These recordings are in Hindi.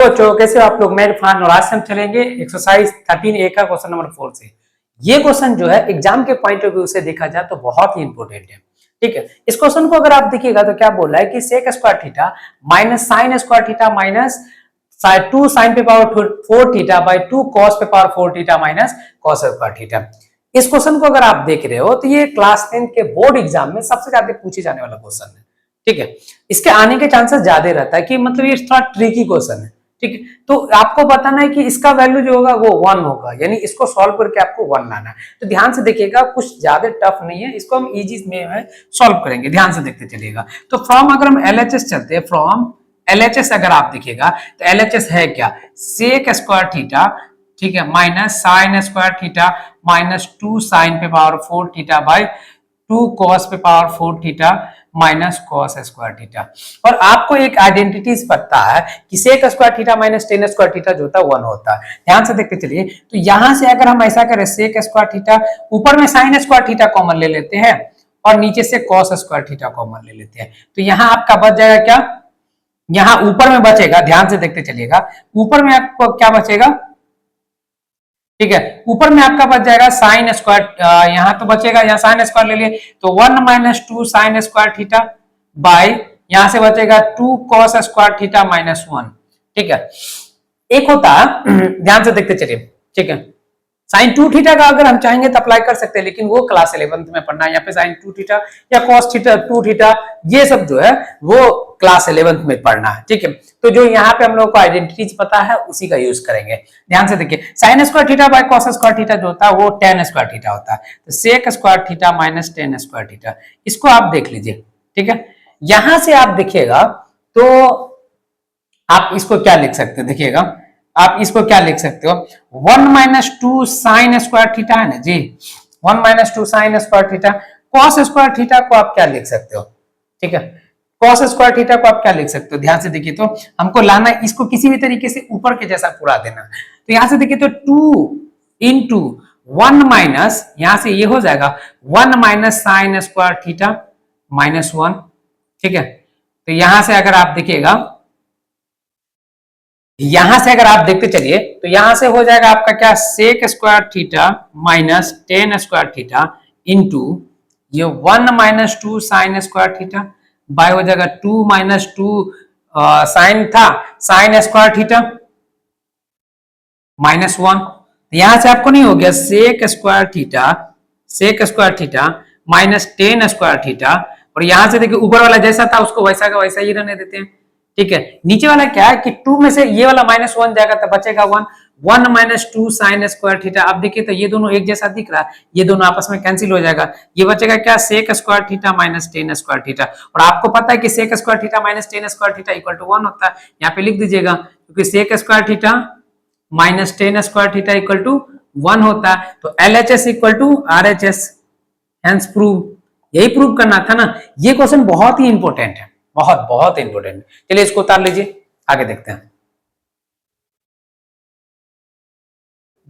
बच्चों कैसे हो आप लोग। मैं इरफान और आज से हम चलेंगे एक्सरसाइज 13A का क्वेश्चन नंबर 4 से। ये क्वेश्चन जो है एग्जाम के पॉइंट ऑफ व्यू से देखा जाए तो बहुत ही इंपॉर्टेंट है। ठीक है, इस क्वेश्चन को अगर आप देखिएगा तो क्या बोल रहा है कि sec square theta minus sine square theta minus 2 sine पे पावर 4 थीटा बाई 2 कॉस पे power 4 theta minus cos square theta. इस क्वेश्चन को अगर आप देख रहे हो तो ये क्लास 10 के बोर्ड एग्जाम में सबसे ज्यादा पूछे जाने वाला क्वेश्चन है। ठीक है, इसके आने के चांसेस ज्यादा रहता है कि मतलब ये थोड़ा ट्रिकी क्वेश्चन है। ठीक है, तो आपको बताना है कि इसका वैल्यू जो होगा वो 1 होगा, यानी इसको सॉल्व करके आपको 1 लाना है। तो ध्यान से देखिएगा, कुछ ज्यादा टफ नहीं है, इसको हम इजी में सॉल्व करेंगे। ध्यान से देखते चलिएगा। तो फ्रॉम अगर हम एलएचएस चलते हैं, फ्रॉम एलएचएस अगर आप देखिएगा तो एलएचएस है क्या, सेक स्क्वायर थीटा, ठीक है, minus sine square theta minus 2 sine पे पावर 4 थीटा बाई 2 कॉस पे power 4 theta minus cos square theta. और आपको एक आइडेंटिटीज पता है कि sec square theta minus tan square theta जो होता है 1 होता है। ध्यान से देखते चलिए, तो यहां से अगर हम ऐसा करें, सेक स्क्वायर थीटा ऊपर में साइन स्क्वायर थीटा कॉमन ले लेते हैं और नीचे से कॉस स्क्वायर थीटा कॉमन ले लेते हैं, तो यहां आपका बच जाएगा क्या, यहां ऊपर में बचेगा, ध्यान से देखते चलिएगा, ऊपर में आपको क्या बचेगा, ठीक है, ऊपर में आपका बच जाएगा साइन स्क्वायर, यहां तो बचेगा, यहाँ साइन स्क्वायर ले लिए तो 1 minus 2 sine square theta by यहां से बचेगा 2 कॉस स्क्वायर थीटा माइनस 1। ठीक है, एक होता ध्यान से देखते चलिए, ठीक है, साइन 2 थीटा का अगर हम चाहेंगे तो अप्लाई कर सकते हैं, लेकिन वो क्लास 11th में पढ़ना है। यहाँ पे साइन 2 थीटा या कॉस थीटा 2 थीटा ये सब जो है वो क्लास 11th में पढ़ना है। ठीक है, तो जो यहाँ पे हम लोग को आइडेंटिटीज पता है उसी का यूज करेंगे। ध्यान से देखिए, sign square theta by cos square theta जो होता है वो टेन स्क्वायर थीटा होता है, तो sec square theta minus tan square theta, इसको आप देख लीजिए। ठीक है, यहां से आप देखिएगा तो आप इसको क्या लिख सकते हैं, देखिएगा आप इसको क्या लिख सकते हो, 1 माइनस 2 साइन स्क्वायर थीटा है ना जी, 1 minus 2 sine square theta, cos square theta को आप क्या लिख सकते हो, ठीक है, कॉस स्क्वायर थीटा को आप क्या लिख सकते हो, ध्यान से देखिए, तो हमको लाना है इसको किसी भी तरीके से ऊपर के जैसा पूरा देना। तो यहां से देखिए तो 2 इंटू 1 माइनस, यहां से ये हो जाएगा 1 minus sine square theta minus 1। ठीक है, तो यहां से अगर आप देखिएगा, यहां से अगर आप देखते चलिए तो यहां से हो जाएगा आपका क्या, sec square theta minus tan square theta into ये 1 minus 2 sine square theta by हो जाएगा 2 माइनस 2 साइन था साइन स्क्वायर थीटा माइनस 1। यहां से आपको नहीं हो गया sec square theta minus tan square theta, और यहां से देखिए ऊपर वाला जैसा था उसको वैसा का वैसा ही रहने देते हैं। ठीक है, नीचे वाला क्या है कि 2 में से ये वाला माइनस 1 जाएगा तो बचेगा 1, 1 माइनस 2 साइन स्क्वायर थीटा। अब देखिए तो ये दोनों एक जैसा दिख रहा है, ये दोनों आपस में कैंसिल हो जाएगा, ये बचेगा क्या, sec square theta minus tan square theta. और आपको पता है कि sec square theta minus tan square theta equal to 1 होता है, यहाँ पे लिख दीजिएगा, क्योंकि sec square theta minus tan square theta equal to 1 होता है, तो LHS equal to RHS, hence prove. यही प्रूव करना था ना। ये क्वेश्चन बहुत ही इंपॉर्टेंट है, बहुत बहुत इंपॉर्टेंट। चलिए इसको उतार लीजिए, आगे देखते हैं।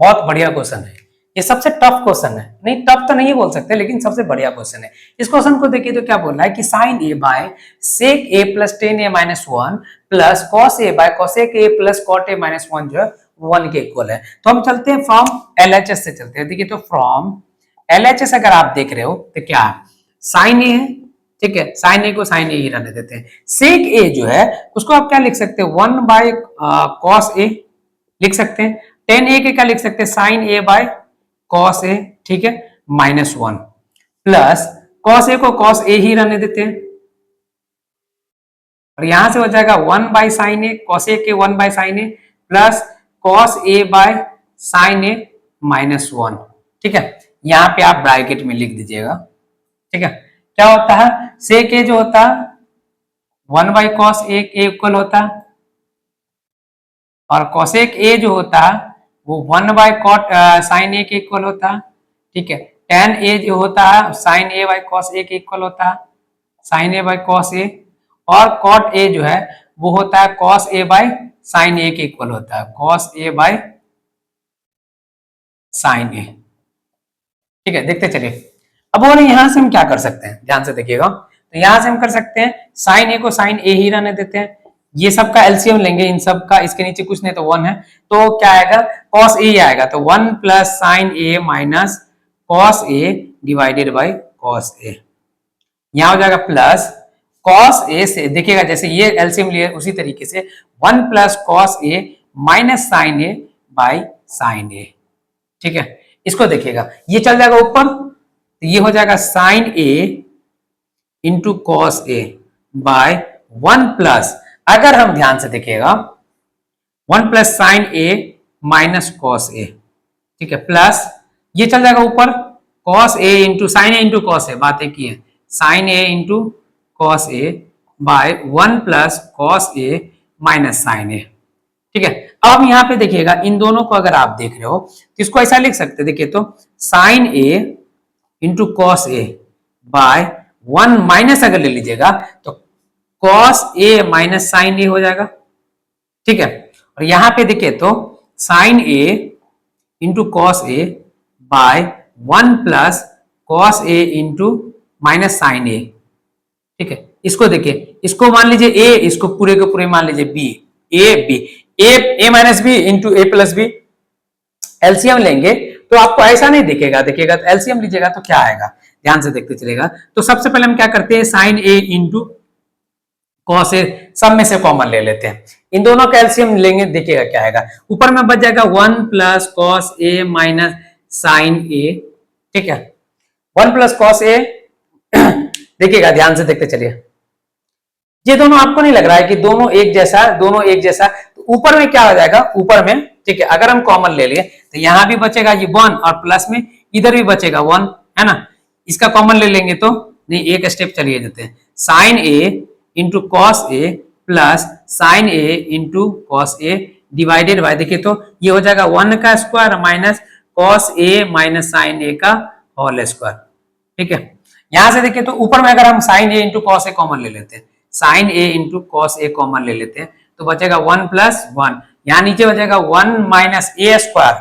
बहुत बढ़िया क्वेश्चन है, ये सबसे टफ क्वेश्चन है, नहीं टफ तो नहीं बोल सकते लेकिन सबसे बढ़िया क्वेश्चन है। इस क्वेश्चन को देखिए तो क्या बोल रहा है कि sine A by sec A plus tan A minus 1 plus cos A by cosec A plus cot A minus 1 जो है 1 के इक्वल है। तो हम चलते हैं फ्रॉम LHS से चलते हैं। देखिए तो फ्रॉम LHS अगर आप देख रहे हो तो क्या है, साइन ए है, ठीक है, साइन ए को साइन ए ही रहने देते हैं। सेक ए जो है उसको आप क्या लिख सकते हैं, 1 बाय कॉस ए लिख सकते हैं, टेन ए के क्या लिख सकते हैं, sine A by cos A, ठीक है, माइनस 1 प्लस कॉस ए को कॉस ए ही रहने देते हैं, और यहां से हो जाएगा 1 by sine A, cos A के 1 by sine A plus cos A by sine A minus 1। ठीक है, यहां पे आप ब्रैकेट में लिख दीजिएगा। ठीक है, क्या होता है, सेक ए जो होता है 1 बाई कॉस ए इक्वल होता है, और कॉसेक ए जो होता है वो 1 बाय कॉट साइन ए के इक्वल होता है। ठीक है, टेन ए जो होता है sign A by cos A के इक्वल होता है, sign A by cos A, और कॉट ए जो है वो होता है कॉस ए बाय साइन ए के इक्वल होता है, कॉस ए बाय साइन ए। ठीक है, देखते चलिए। अब बोले यहां से हम क्या कर सकते हैं, ध्यान से देखिएगा, तो यहां से हम कर सकते हैं साइन ए को साइन ए ही रहने देते हैं, ये सब का एलसीएम लेंगे, इन सब का, इसके नीचे कुछ नहीं तो 1 है, तो क्या आएगा cos a आएगा, तो 1 plus sine A minus cos a divided by cos a। यहां हो जाएगा प्लस cos a से देखिएगा जैसे ये एलसीएम लिए उसी तरीके से 1 plus cos a minus sine a by sine a। ठीक है, इसको देखिएगा ये चल जाएगा ऊपर, तो ये हो जाएगा sine a into cos a by 1 plus, अगर हम ध्यान से देखिएगा 1 plus sine a minus cos a। ठीक है, प्लस ये चल जाएगा ऊपर cos a into sine a into cos a, बात एक ही है, sine a into cos a by 1 plus cos a minus sine a। ठीक है, अब यहाँ पे देखिएगा इन दोनों को अगर आप देख रहे हो तो इसको ऐसा लिख सकते हैं, देखिए तो sine a into cos a by 1 minus अगर ले लीजिएगा तो cos a minus sine a हो जाएगा। ठीक है, और यहां पे देखिए तो sine a into cos a by 1 plus cos a into minus sine a। ठीक है, इसको देखिए, इसको मान लीजिए a, इसको पूरे के पूरे मान लीजिए b, a minus B into A plus B. LCM लेंगे तो आपको ऐसा नहीं दिखेगा, देखिएगा तो एलसीएम लीजिएगा तो क्या आएगा, ध्यान से देखते चलेगा। तो सबसे पहले हम क्या करते हैं, साइन ए इंटू कॉस ए सब में से कॉमन ले लेते हैं, इन दोनों का एलसीएम लेंगे, देखिएगा क्या आएगा, ऊपर में बच जाएगा 1 plus cos A minus sine ए। ठीक है, 1 प्लस कॉस ए देखिएगा ध्यान से देखते चलिए, ये दोनों आपको नहीं लग रहा है कि दोनों एक जैसा, दोनों एक जैसा, तो ऊपर में क्या हो जाएगा, ऊपर में ठीक है अगर हम कॉमन ले लिए तो यहां भी बचेगा ये 1 और प्लस में इधर भी बचेगा 1, है ना, इसका कॉमन ले लेंगे तो नहीं, एक स्टेप चलिए देते हैं, sine A into cos A plus sine A into cos A divided by, देखिए तो ये हो जाएगा 1 का square minus cos A minus sine A का होल स्क्वायर। ठीक है, यहां से देखिए तो ऊपर में अगर हम sign A into cos A common ले लेते हैं, sine A into cos A common ले लेते हैं तो बचेगा 1 प्लस 1, यहां नीचे बचेगा 1 माइनस ए स्क्वायर।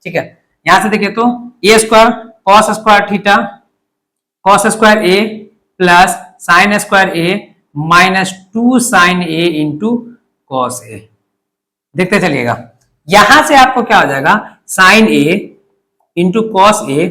ठीक है, यहां से देखिए तो A square cos square theta cos square A plus sine square A minus 2 sine A into cos A. देखते चलिएगा, यहां से आपको क्या हो जाएगा, sine A into cos A.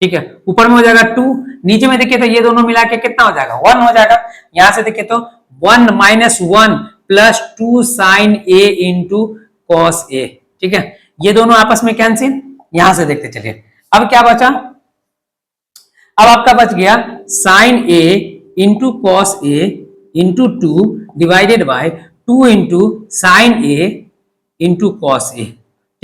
ठीक है, ऊपर में हो जाएगा 2, नीचे में देखिए तो ये दोनों मिला के कितना हो जाएगा, 1 हो जाएगा। यहां से देखिए तो 1 minus 1 plus 2 sine A into cos A. ठीक है, ये दोनों आपस में कैंसिल, यहां से देखते चलिए, अब क्या बचा, अब आपका बच गया sine A into cos A into 2 divided by 2 into sine A into cos A.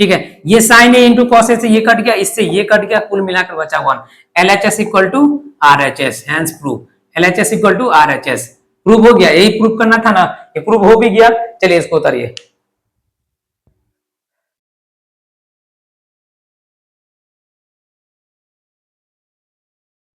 ठीक है, ये sine A into cos A से ये कट गया, इससे ये कट गया, कुल मिलाकर बचा 1। LHS equal to RHS, hence proof LHS equal to RHS। Proof हो गया, यही प्रूफ करना था ना, ये प्रूफ हो भी गया। चलिए इसको उतारिए।